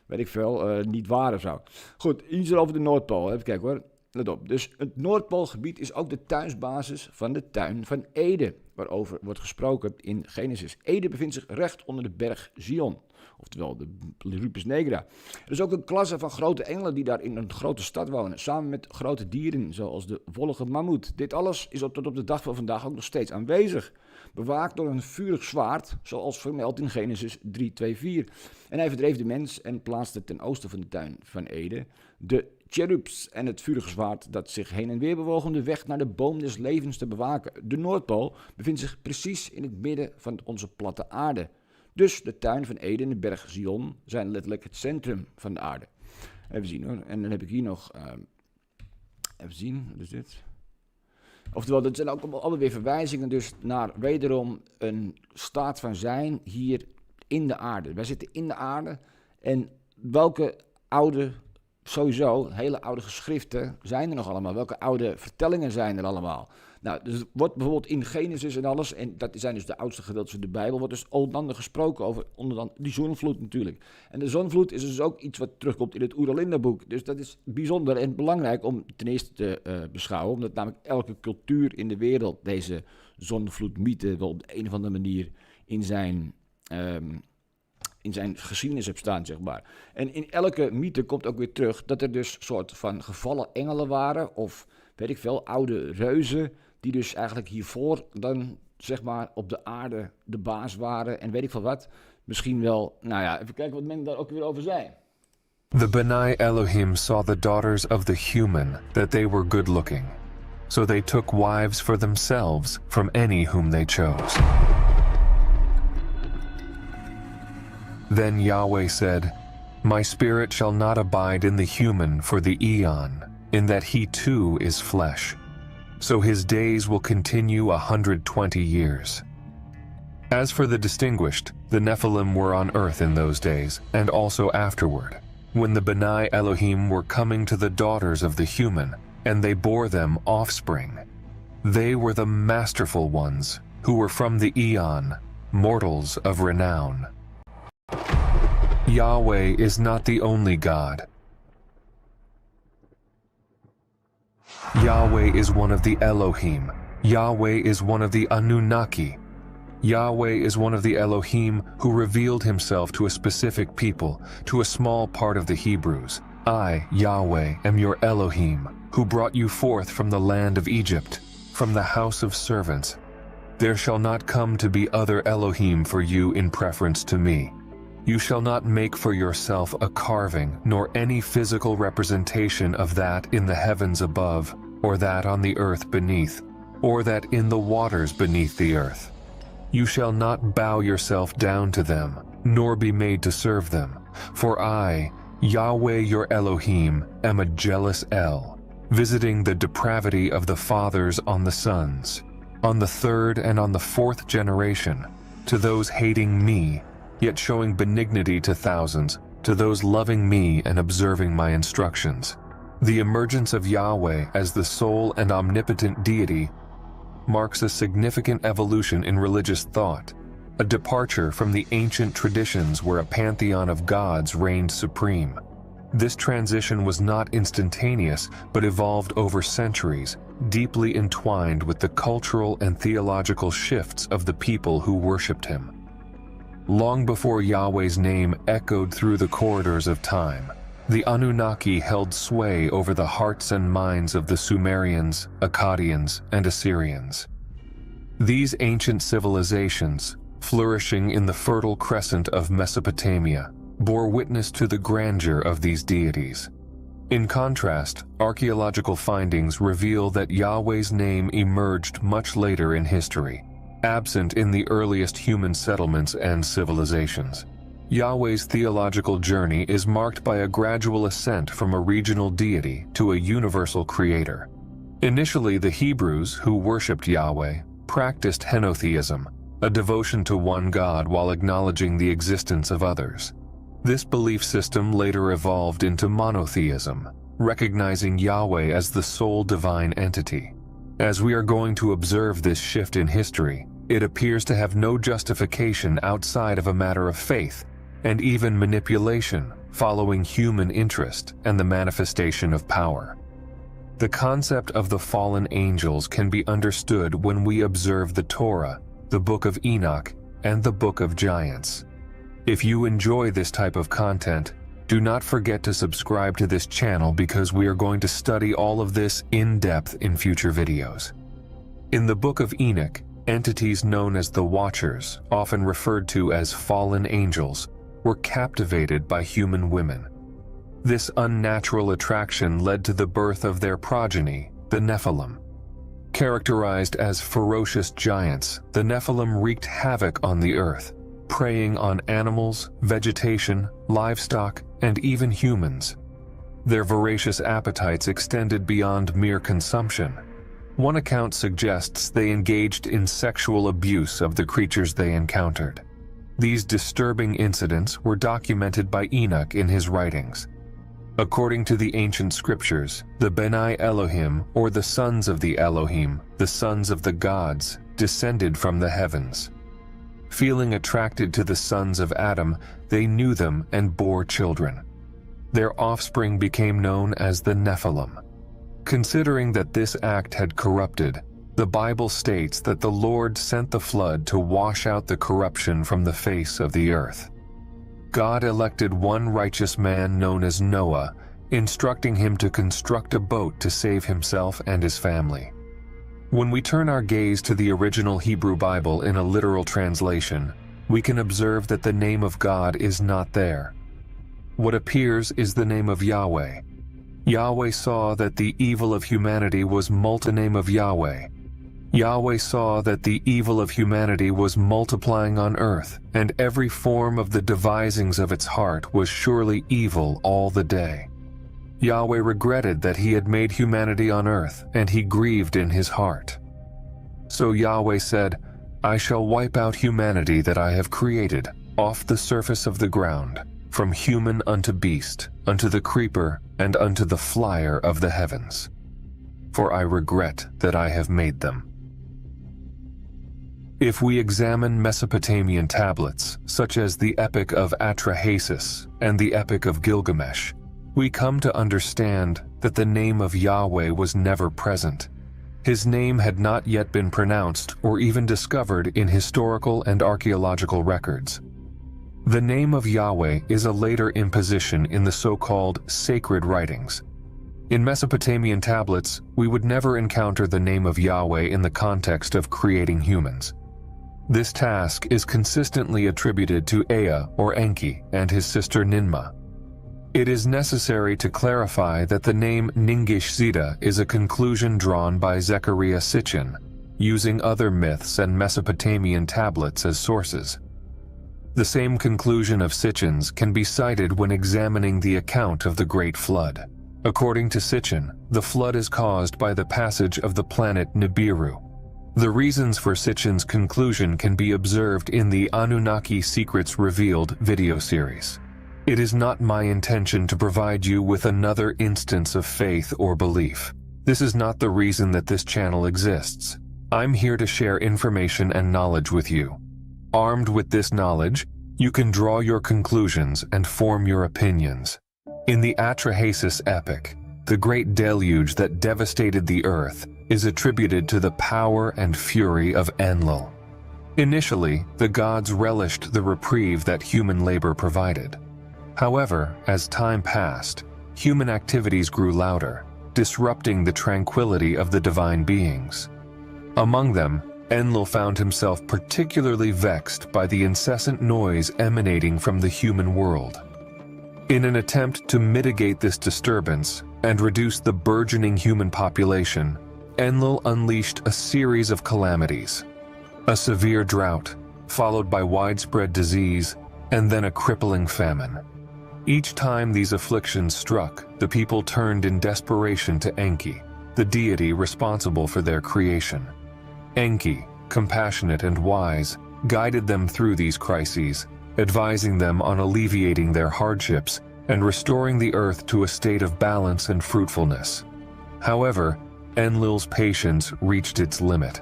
weet ik veel, niet waar of zo. Goed, iets over de Noordpool. Even kijken hoor. Let op. Dus het Noordpoolgebied is ook de thuisbasis van de tuin van Eden. Waarover wordt gesproken in Genesis. Eden bevindt zich recht onder de berg Zion. Oftewel de Rupes Negra. Er is ook een klasse van grote engelen die daar in een grote stad wonen. Samen met grote dieren zoals de wollige mammoet. Dit alles is tot op de dag van vandaag ook nog steeds aanwezig. Bewaakt door een vurig zwaard, zoals vermeld in Genesis 3:2-4. En hij verdreef de mens en plaatste ten oosten van de tuin van Eden de cherubs en het vurige zwaard dat zich heen en weer bewoog om de weg naar de boom des levens te bewaken. De Noordpool bevindt zich precies in het midden van onze platte aarde. Dus de tuin van Eden en de berg Zion zijn letterlijk het centrum van de aarde. Even zien hoor. En dan heb ik hier nog... even zien, wat is dit? Oftewel, dat zijn ook allemaal weer verwijzingen dus naar wederom een staat van zijn hier in de aarde. Wij zitten in de aarde en welke oude... Sowieso, hele oude geschriften zijn er nog allemaal. Welke oude vertellingen zijn er allemaal? Nou, dus wordt bijvoorbeeld in Genesis en alles, en dat zijn dus de oudste gedeeltes van de Bijbel, wordt dus onder andere gesproken over onder andere die zonvloed natuurlijk. En de zonvloed is dus ook iets wat terugkomt in het Oeralinda-boek. Dus dat is bijzonder en belangrijk om ten eerste te beschouwen, omdat namelijk elke cultuur in de wereld deze zonvloedmythe wel op de een of andere manier in zijn geschiedenis heeft staan, zeg maar. En in elke mythe komt ook weer terug dat er dus soort van gevallen engelen waren, of weet ik veel, oude reuzen, die dus eigenlijk hiervoor dan, zeg maar, op de aarde de baas waren, en weet ik veel wat. Misschien wel, nou ja, even kijken wat men daar ook weer over zei. The Benai Elohim saw the daughters of the human, that they were good looking. So they took wives for themselves from any whom they chose. Then Yahweh said, My spirit shall not abide in the human for the eon, in that he too is flesh. So his days will continue 120 years. As for the distinguished, the Nephilim were on earth in those days, and also afterward, when the Benai Elohim were coming to the daughters of the human, and they bore them offspring. They were the masterful ones, who were from the eon, mortals of renown. Yahweh is not the only God. Yahweh is one of the Elohim. Yahweh is one of the Anunnaki. Yahweh is one of the Elohim who revealed himself to a specific people, to a small part of the Hebrews. I, Yahweh, am your Elohim, who brought you forth from the land of Egypt, from the house of servants. There shall not come to be other Elohim for you in preference to me. You shall not make for yourself a carving, nor any physical representation of that in the heavens above, or that on the earth beneath, or that in the waters beneath the earth. You shall not bow yourself down to them, nor be made to serve them. For I, Yahweh your Elohim, am a jealous El, visiting the depravity of the fathers on the sons, on the third and on the fourth generation, to those hating me, yet showing benignity to thousands, to those loving me and observing my instructions. The emergence of Yahweh as the sole and omnipotent deity marks a significant evolution in religious thought, a departure from the ancient traditions where a pantheon of gods reigned supreme. This transition was not instantaneous, but evolved over centuries, deeply entwined with the cultural and theological shifts of the people who worshipped him. Long before Yahweh's name echoed through the corridors of time, the Anunnaki held sway over the hearts and minds of the Sumerians, Akkadians, and Assyrians. These ancient civilizations, flourishing in the fertile crescent of Mesopotamia, bore witness to the grandeur of these deities. In contrast, archaeological findings reveal that Yahweh's name emerged much later in history, absent in the earliest human settlements and civilizations. Yahweh's theological journey is marked by a gradual ascent from a regional deity to a universal creator. Initially, the Hebrews, who worshipped Yahweh, practiced henotheism, a devotion to one God while acknowledging the existence of others. This belief system later evolved into monotheism, recognizing Yahweh as the sole divine entity. As we are going to observe this shift in history, it appears to have no justification outside of a matter of faith, and even manipulation, following human interest and the manifestation of power. The concept of the fallen angels can be understood when we observe the Torah, the Book of Enoch, and the Book of Giants. If you enjoy this type of content, do not forget to subscribe to this channel because we are going to study all of this in depth in future videos. In the Book of Enoch, entities known as the Watchers, often referred to as fallen angels, were captivated by human women. This unnatural attraction led to the birth of their progeny, the Nephilim. Characterized as ferocious giants, the Nephilim wreaked havoc on the earth, preying on animals, vegetation, livestock, and even humans. Their voracious appetites extended beyond mere consumption. One account suggests they engaged in sexual abuse of the creatures they encountered. These disturbing incidents were documented by Enoch in his writings. According to the ancient scriptures, the Benai Elohim, or the sons of the Elohim, the sons of the gods, descended from the heavens. Feeling attracted to the sons of Adam, they knew them and bore children. Their offspring became known as the Nephilim. Considering that this act had corrupted, the Bible states that the Lord sent the flood to wash out the corruption from the face of the earth. God elected one righteous man known as Noah, instructing him to construct a boat to save himself and his family. When we turn our gaze to the original Hebrew Bible in a literal translation, we can observe that the name of God is not there. What appears is the name of Yahweh. Yahweh saw that the evil of humanity was name of Yahweh. Yahweh saw that the evil of humanity was multiplying on earth, and every form of the devisings of its heart was surely evil all the day. Yahweh regretted that he had made humanity on earth, and he grieved in his heart. So Yahweh said, "I shall wipe out humanity that I have created off the surface of the ground, from human unto beast, unto the creeper, and unto the flyer of the heavens. For I regret that I have made them." If we examine Mesopotamian tablets, such as the Epic of Atrahasis and the Epic of Gilgamesh, we come to understand that the name of Yahweh was never present. His name had not yet been pronounced or even discovered in historical and archaeological records. The name of Yahweh is a later imposition in the so-called sacred writings. In Mesopotamian tablets, we would never encounter the name of Yahweh in the context of creating humans. This task is consistently attributed to Ea or Enki and his sister Ninmah. It is necessary to clarify that the name Ningish-Zida is a conclusion drawn by Zechariah Sitchin, using other myths and Mesopotamian tablets as sources. The same conclusion of Sitchin's can be cited when examining the account of the Great Flood. According to Sitchin, the flood is caused by the passage of the planet Nibiru. The reasons for Sitchin's conclusion can be observed in the Anunnaki Secrets Revealed video series. It is not my intention to provide you with another instance of faith or belief. This is not the reason that this channel exists. I'm here to share information and knowledge with you. Armed with this knowledge, you can draw your conclusions and form your opinions. In the Atrahasis epic, the great deluge that devastated the earth is attributed to the power and fury of Enlil. Initially, the gods relished the reprieve that human labor provided. However, as time passed, human activities grew louder, disrupting the tranquility of the divine beings. Among them, Enlil found himself particularly vexed by the incessant noise emanating from the human world. In an attempt to mitigate this disturbance and reduce the burgeoning human population, Enlil unleashed a series of calamities. A severe drought, followed by widespread disease, and then a crippling famine. Each time these afflictions struck, the people turned in desperation to Enki, the deity responsible for their creation. Enki, compassionate and wise, guided them through these crises, advising them on alleviating their hardships and restoring the earth to a state of balance and fruitfulness. However, Enlil's patience reached its limit.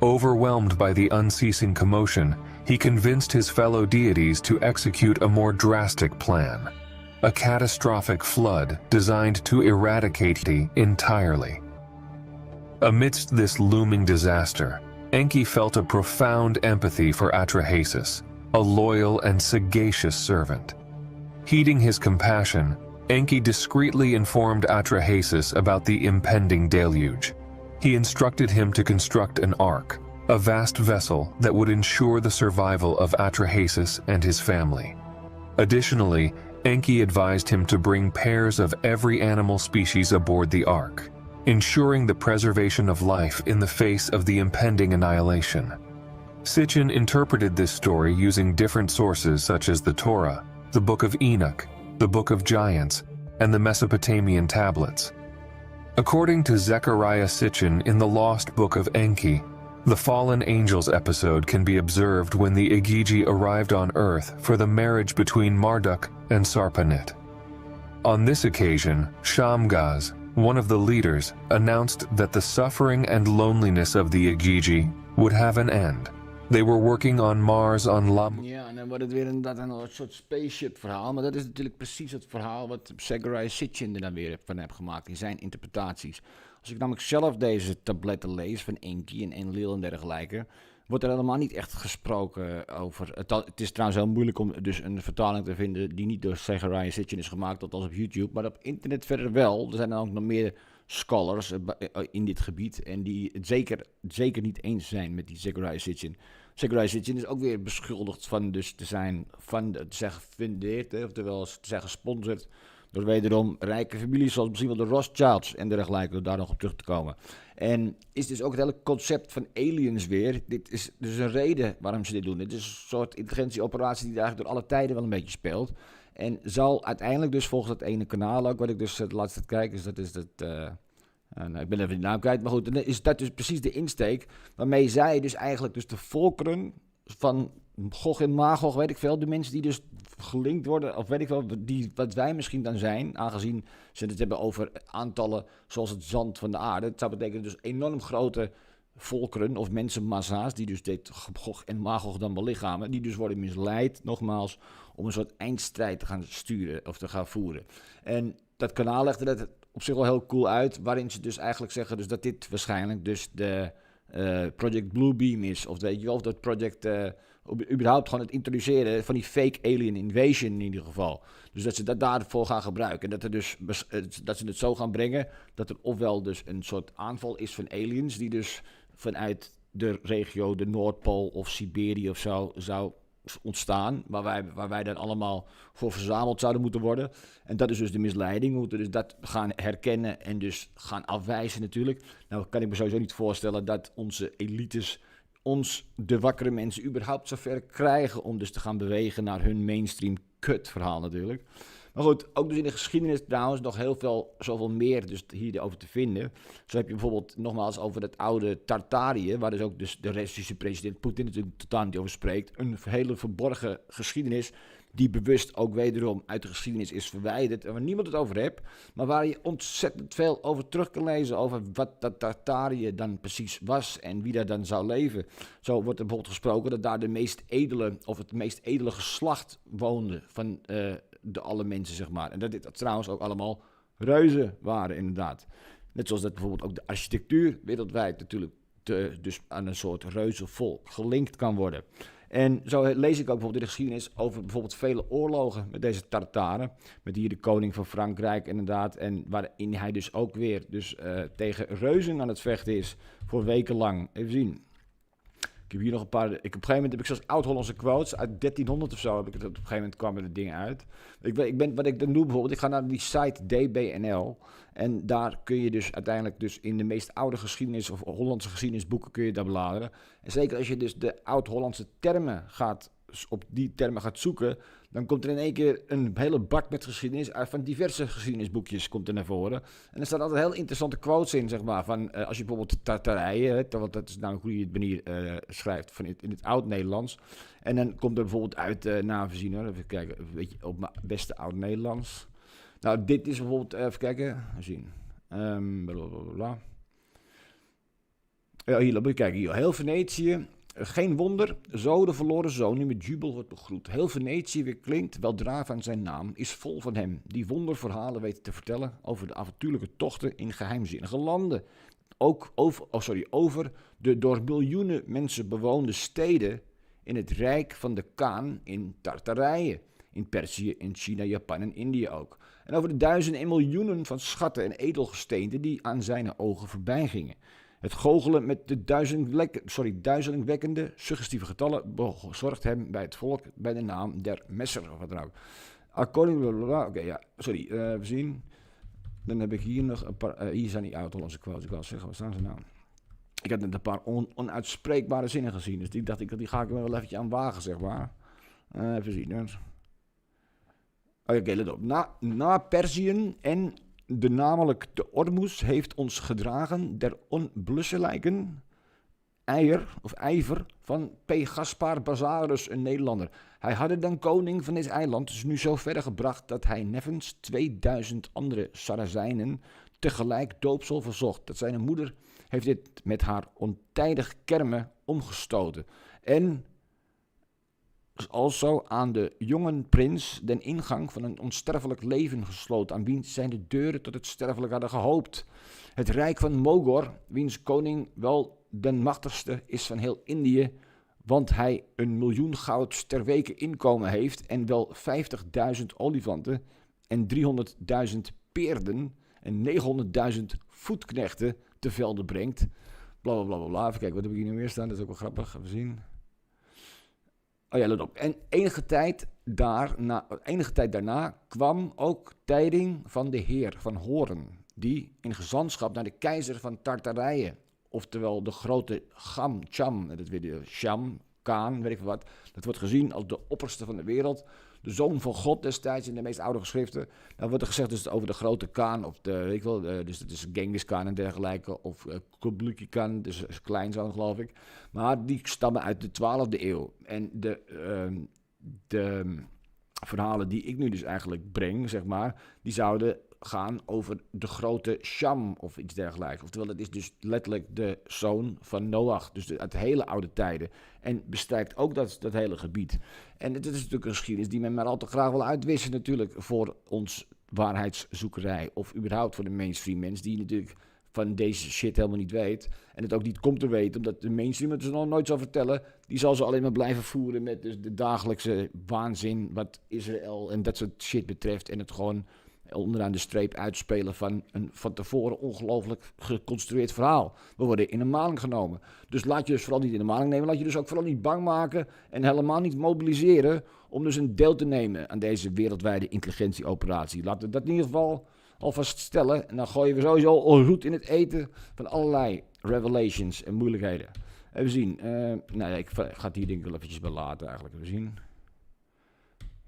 Overwhelmed by the unceasing commotion, he convinced his fellow deities to execute a more drastic plan, a catastrophic flood designed to eradicate it entirely. Amidst this looming disaster, Enki felt a profound empathy for Atrahasis, a loyal and sagacious servant. Heeding his compassion, Enki discreetly informed Atrahasis about the impending deluge. He instructed him to construct an ark, a vast vessel that would ensure the survival of Atrahasis and his family. Additionally, Enki advised him to bring pairs of every animal species aboard the ark, ensuring the preservation of life in the face of the impending annihilation. Sitchin interpreted this story using different sources such as the Torah, the Book of Enoch, the Book of Giants, and the Mesopotamian tablets. According to Zechariah Sitchin in the Lost Book of Enki, the Fallen Angels episode can be observed when the Igigi arrived on Earth for the marriage between Marduk and Sarpanit. On this occasion, Shamgaz, one of the leaders, announced that the suffering and loneliness of the Igigi would have an end. They were working on Mars on Lam. Ja, en dan wordt het weer een soort spaceship verhaal. Maar dat is natuurlijk precies het verhaal wat Zechariah Sitchin er dan weer van heeft gemaakt in zijn interpretaties. Als ik namelijk zelf deze tabletten lees van Enki en Enlil en dergelijke, wordt er helemaal niet echt gesproken over. Het is trouwens heel moeilijk om dus een vertaling te vinden die niet door Zechariah Sitchin is gemaakt, althans op YouTube, maar op internet verder wel. Er zijn dan ook nog meer scholars in dit gebied en die het zeker niet eens zijn met die Zechariah Sitchin. Zechariah Sitchin is ook weer beschuldigd van dus te zijn gefundeerd, oftewel te zijn gesponsord door wederom rijke families zoals misschien wel de Rothschilds en dergelijke, om daar nog op terug te komen. En is dus ook het hele concept van aliens weer. Dit is dus een reden waarom ze dit doen. Het is een soort intelligentieoperatie die eigenlijk door alle tijden wel een beetje speelt. En zal uiteindelijk dus volgens dat ene kanaal ook, wat ik dus het laatste kijk, dus dat is dat... ik ben even de naam kwijt, maar goed, dan is dat dus precies de insteek waarmee zij dus eigenlijk dus de volkeren van Gog en Magog, weet ik veel, de mensen die dus gelinkt worden, of weet ik wel, die, wat wij misschien dan zijn, aangezien ze het hebben over aantallen zoals het zand van de aarde. Het zou betekenen dus enorm grote volkeren of mensenmassa's die dus dit Gog en Magog dan belichamen, die dus worden misleid, nogmaals, om een soort eindstrijd te gaan sturen of te gaan voeren. En dat kanaal legde dat op zich wel heel cool uit, waarin ze dus eigenlijk zeggen dus dat dit waarschijnlijk dus de Project Bluebeam is, of weet je wel, of dat project überhaupt gewoon het introduceren van die fake alien invasion in ieder geval. Dus dat ze dat daarvoor gaan gebruiken. En dat, er dus, dat ze het zo gaan brengen dat er ofwel dus een soort aanval is van aliens die dus vanuit de regio, de Noordpool of Siberië of zo zou ontstaan, waar wij dan allemaal voor verzameld zouden moeten worden. En dat is dus de misleiding. We moeten dus dat gaan herkennen en dus gaan afwijzen natuurlijk. Nou kan ik me sowieso niet voorstellen dat onze elites ons, de wakkere mensen, überhaupt zover krijgen om dus te gaan bewegen naar hun mainstream kut verhaal natuurlijk. Maar goed, ook dus in de geschiedenis trouwens nog zoveel meer dus hierover te vinden. Zo heb je bijvoorbeeld nogmaals over het oude Tartarië, waar dus ook dus de Russische president Poetin natuurlijk totaal niet over spreekt. Een hele verborgen geschiedenis die bewust ook wederom uit de geschiedenis is verwijderd en waar niemand het over heeft, maar waar je ontzettend veel over terug kan lezen, over wat dat Tartarië dan precies was en wie daar dan zou leven. Zo wordt er bijvoorbeeld gesproken dat daar de meest edele, of het meest edele geslacht woonde van de alle mensen, zeg maar. En dat dit trouwens ook allemaal reuzen waren, inderdaad. Net zoals dat bijvoorbeeld ook de architectuur wereldwijd natuurlijk dus aan een soort reuzenvolk gelinkt kan worden. En zo lees ik ook bijvoorbeeld in de geschiedenis over bijvoorbeeld vele oorlogen met deze Tartaren. Met hier de koning van Frankrijk inderdaad. En waarin hij dus ook weer tegen reuzen aan het vechten is voor weken lang. Even zien. Ik heb hier nog een paar. Op een gegeven moment heb ik zelfs oud-Hollandse quotes uit 1300 of zo. Op een gegeven moment kwamen de dingen uit. Wat ik dan doe bijvoorbeeld, ik ga naar die site DBNL. En daar kun je dus uiteindelijk dus in de meest oude geschiedenis of Hollandse geschiedenisboeken kun je daar bladeren. En zeker als je dus de oud-Hollandse termen op die termen gaat zoeken, dan komt er in één keer een hele bak met geschiedenis uit van diverse geschiedenisboekjes komt er naar voren. En er staan altijd heel interessante quotes in, zeg maar, van als je bijvoorbeeld Tartarije, want dat is nou hoe je het manier schrijft in het oud-Nederlands. En dan komt er bijvoorbeeld uit, even zien hoor, even kijken, weet je, op mijn beste oud-Nederlands. Nou, dit is bijvoorbeeld, even kijken, even zien. Blablabla. Ja, hier, moet je kijken, hier, heel Venetië. Geen wonder, zo de verloren zoon nu met jubel wordt begroet. Heel Venetië weer klinkt, weldra van zijn naam, is vol van hem, die wonderverhalen weet te vertellen over de avontuurlijke tochten in geheimzinnige landen. Ook over de door miljoenen mensen bewoonde steden in het rijk van de Kaan in Tartarije, in Perzië, in China, Japan en Indië ook. En over de duizenden en miljoenen van schatten en edelgesteenten die aan zijn ogen voorbij gingen. Het goochelen met de duizelingwekkende, suggestieve getallen bezorgt hem bij het volk bij de naam der Messer of wat dan ook. Oké, ja, sorry, we zien. Dan heb ik hier nog een paar, hier zijn die oud-Hollandse quotes, ik wil zeggen, waar staan ze nou? Ik had net een paar onuitspreekbare zinnen gezien, dus die dacht ik, die ga ik wel eventjes aan wagen, zeg maar. Even zien, hoor. Oké, let op. Na Perzië en de namelijk de Ormus heeft ons gedragen der onblusselijken ijver van P. Gaspar Bazarus, een Nederlander. Hij hadde dan koning van dit eiland dus nu zo verder gebracht dat hij nevens 2000 andere Sarazijnen tegelijk doopsel verzocht. Dat zijn moeder heeft dit met haar ontijdig kermen omgestoten. En also aan de jongen prins den ingang van een onsterfelijk leven gesloten, aan wiens zijn de deuren tot het sterfelijk hadden gehoopt. Het rijk van Mogor, wiens koning wel den machtigste is van heel Indië, want hij 1 miljoen goud ter weke inkomen heeft en wel 50.000 olifanten en 300.000 peerden en 900.000 voetknechten te velde brengt. Blablabla. Even kijken, wat heb ik hier nu weer staan? Dat is ook wel grappig. Even zien. Oh ja, let op. En enige tijd daarna kwam ook tijding van de heer van Hoorn, die in gezantschap naar de keizer van Tartarije, oftewel de grote Cham, dat weet je, Cham, Kaan, weet ik veel wat, dat wordt gezien als de opperste van de wereld, de zoon van God destijds in de meest oude geschriften. Dan wordt er gezegd dus over de grote Kaan, of de, weet ik wel, dus dat is Genghis Khan en dergelijke, of Kublai Khan, dus is kleinzoon geloof ik. Maar die stammen uit de 12e eeuw. En de verhalen die ik nu dus eigenlijk breng, zeg maar, die zouden gaan over de grote Cham of iets dergelijks. Oftewel, het is dus letterlijk de zoon van Noach, dus uit hele oude tijden. En bestrijkt ook dat hele gebied. En het is natuurlijk een geschiedenis die men maar al te graag wil uitwissen natuurlijk voor ons waarheidszoekerij. Of überhaupt voor de mainstream mens die natuurlijk van deze shit helemaal niet weet. En het ook niet komt te weten, omdat de mainstream het dus nog nooit zal vertellen. Die zal ze alleen maar blijven voeren met dus de dagelijkse waanzin wat Israël en dat soort shit betreft. En het gewoon onderaan de streep uitspelen van een van tevoren ongelooflijk geconstrueerd verhaal. We worden in de maling genomen. Dus laat je dus vooral niet in de maling nemen. Laat je dus ook vooral niet bang maken en helemaal niet mobiliseren om dus een deel te nemen aan deze wereldwijde intelligentieoperatie. Laten we dat in ieder geval alvast stellen. En dan gooien we sowieso al roet in het eten van allerlei revelations en moeilijkheden. Even zien. Nou ja, ik ga het hier denk ik wel eventjes bij laten eigenlijk. Even zien.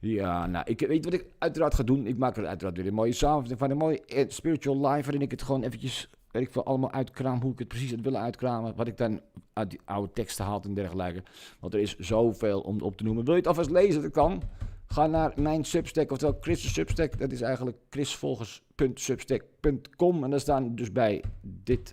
Ja, nou, ik weet wat ik uiteraard ga doen. Ik maak er uiteraard weer een mooie samenvatting van een mooie spiritual life, waarin ik het gewoon eventjes, weet ik veel, allemaal uitkraam, hoe ik het precies had willen uitkramen, wat ik dan uit die oude teksten haal en dergelijke. Want er is zoveel om op te noemen. Wil je het alvast lezen? Dat kan. Ga naar mijn Substack, oftewel Chris' Substack. Dat is eigenlijk chrisvolgers.substack.com. En daar staan dus bij dit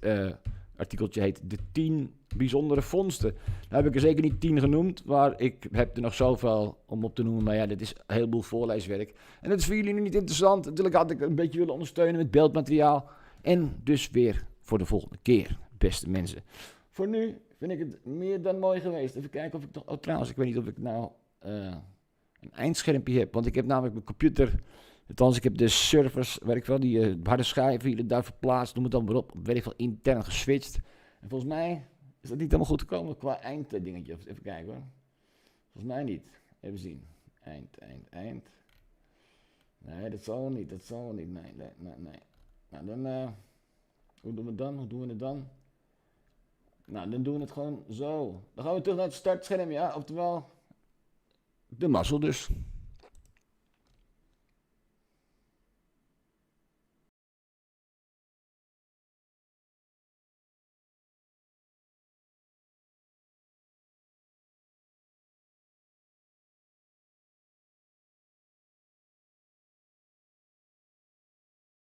artikeltje heet de 10 bijzondere vondsten. Nou heb ik er zeker niet 10 genoemd, maar ik heb er nog zoveel om op te noemen. Maar ja, dit is een heleboel voorleeswerk. En dat is voor jullie nu niet interessant. Natuurlijk had ik een beetje willen ondersteunen met beeldmateriaal. En dus weer voor de volgende keer, beste mensen. Voor nu vind ik het meer dan mooi geweest. Even kijken of ik toch... Oh, trouwens, ik weet niet of ik nou een eindschermpje heb. Want ik heb namelijk mijn computer... Althans, ik heb de servers, weet ik wel, die harde schijven hier daar verplaatst. Noem het dan maar op. Weet ik wel, intern geswitcht. En volgens mij is dat niet helemaal goed gekomen qua einddingetje. Even kijken hoor. Volgens mij niet. Even zien. Eind. Nee, dat zal wel niet. Nee. Nou, dan... hoe doen we het dan? Nou, dan doen we het gewoon zo. Dan gaan we terug naar het startscherm, ja. Oftewel, de mazzel dus.